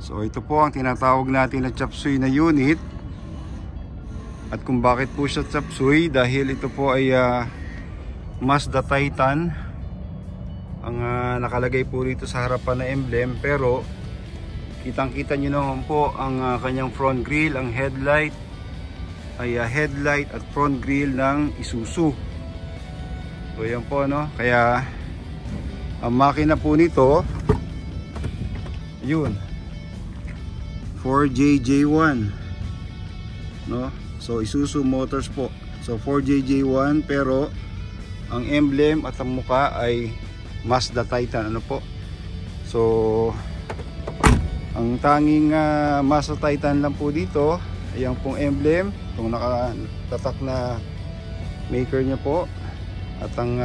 So ito po ang tinatawag natin na chop suey na unit. At kung bakit po siya chop suey, dahil ito po ay Mazda Titan ang nakalagay po rito sa harapan na emblem. Pero kitang kita nyo naman po ang kanyang front grille. Ang headlight ay headlight at front grille ng Isuzu. So yan po, no? Kaya ang makina po nito, yun, 4JJ1, no? So Isuzu Motors po. So 4JJ1, pero ang emblem at ang muka ay Mazda Titan, ano po. So ang tanging Mazda Titan lang po dito ay ang pong emblem, itong nakatatak na maker niya po. At ang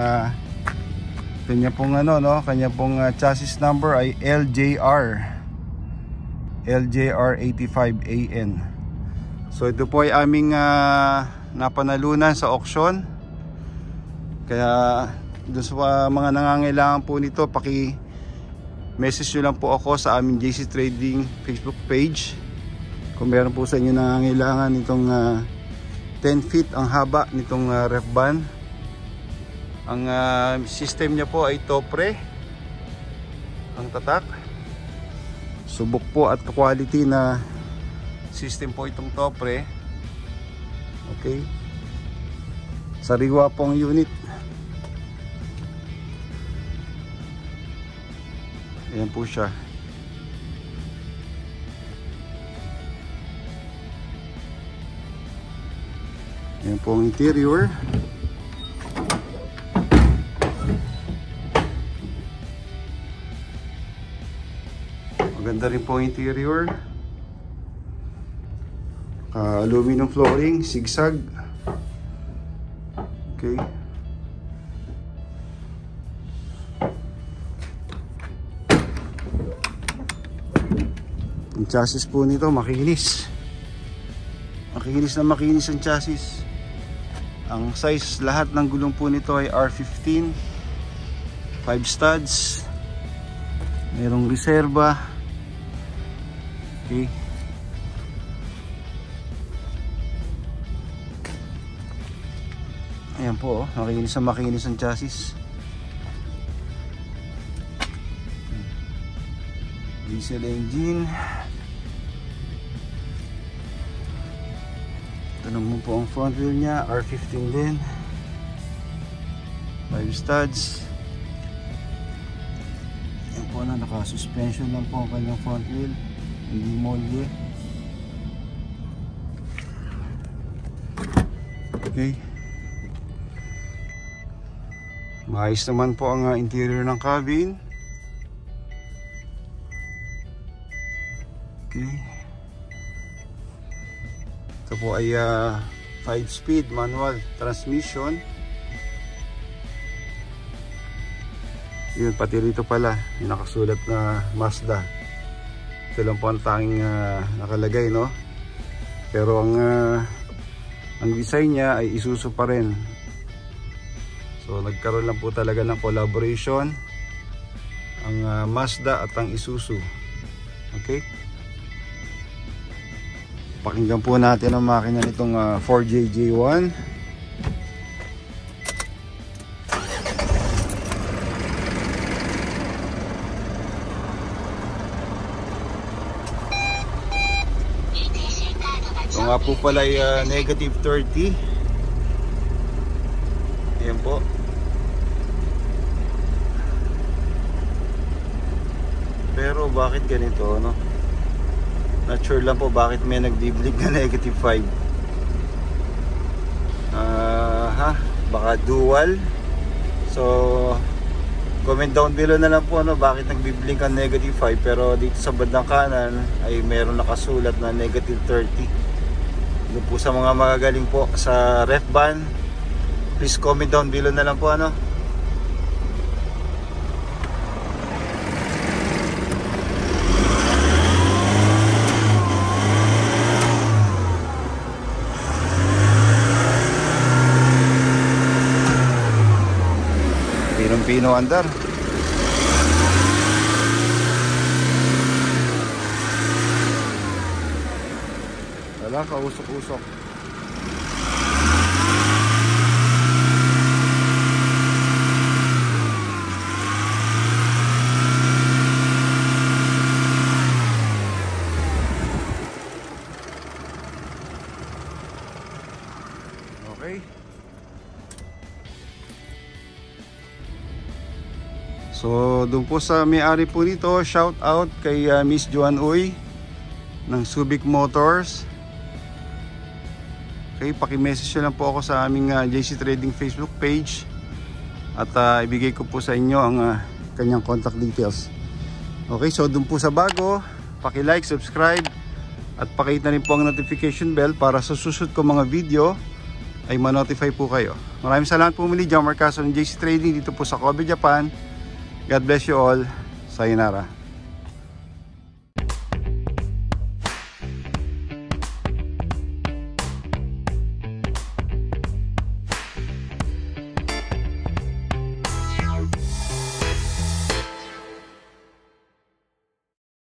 kanya pong kanya pong chassis number ay LJR85AN. So ito po ay aming napanalunan sa auction. Kaya doon sa mga nangangailangan po nito, paki-message nyo lang po ako sa aming JC Trading Facebook page. Kung meron po sa inyo nangangailangan nitong 10 feet ang haba nitong ref van. Ang system niya po ay Topre ang tatak. Subok po at quality na system po itong Topre. Okay, sariwa po ang unit. Ayan po siya. Ayan po ang interior. Maganda rin po ang interior. Aluminum flooring, zigzag. Okay. Ang chassis po nito makinis. Makinis na makinis ang chassis. Ang size lahat ng gulong po nito ay R15. 5 studs. Merong reserva. Okay. Ayan po, makinis na makinis ang chassis. Diesel engine. Ito naman po ang front wheel niya, R15 din. 5 studs. Ayan po na, naka-suspension lang po ang kanyang front wheel. Hindi molye. Okay. Maayos naman po ang interior ng cabin. Okay. Ito po ay 5-speed manual transmission. Yun, pati rito pala yung nakasulat na Mazda. Ito lang po ang tanging nakalagay, no? Pero ang design niya ay Isuzu pa rin. So nagkaroon lang po talaga ng collaboration ang Mazda at ang Isuzu. Okay? Pakinggan po natin ang makina nitong 4JJ1. Ito nga po pala ay negative 30. Ayan po. Pero bakit ganito, no? Not sure lang po bakit may nagbiblink na negative 5. Baka dual. So comment down below na lang po, no, bakit nagbiblink ang negative 5. Pero dito sa bandang kanan ay meron nakasulat na negative 30. Doon po sa mga magagaling po sa ref van, please comment down below na lang po, ano. Pinong-pino andar. Wala, kausok-usok. Okay. So, doon po sa may-ari po nito, shout out kay Miss Joan Uy ng Subic Motors. Okay, paki-message nyo lang po ako sa aming JC Trading Facebook page at ibigay ko po sa inyo ang kanyang contact details. Okay, so doon po sa bago, paki-like, subscribe at pakihit na rin po ang notification bell para sa susunod ko mga video ay ma-notify po kayo. Maraming salamat po muli, John Marcaso ng JC Trading dito po sa Kobe, Japan. God bless you all. Sayonara.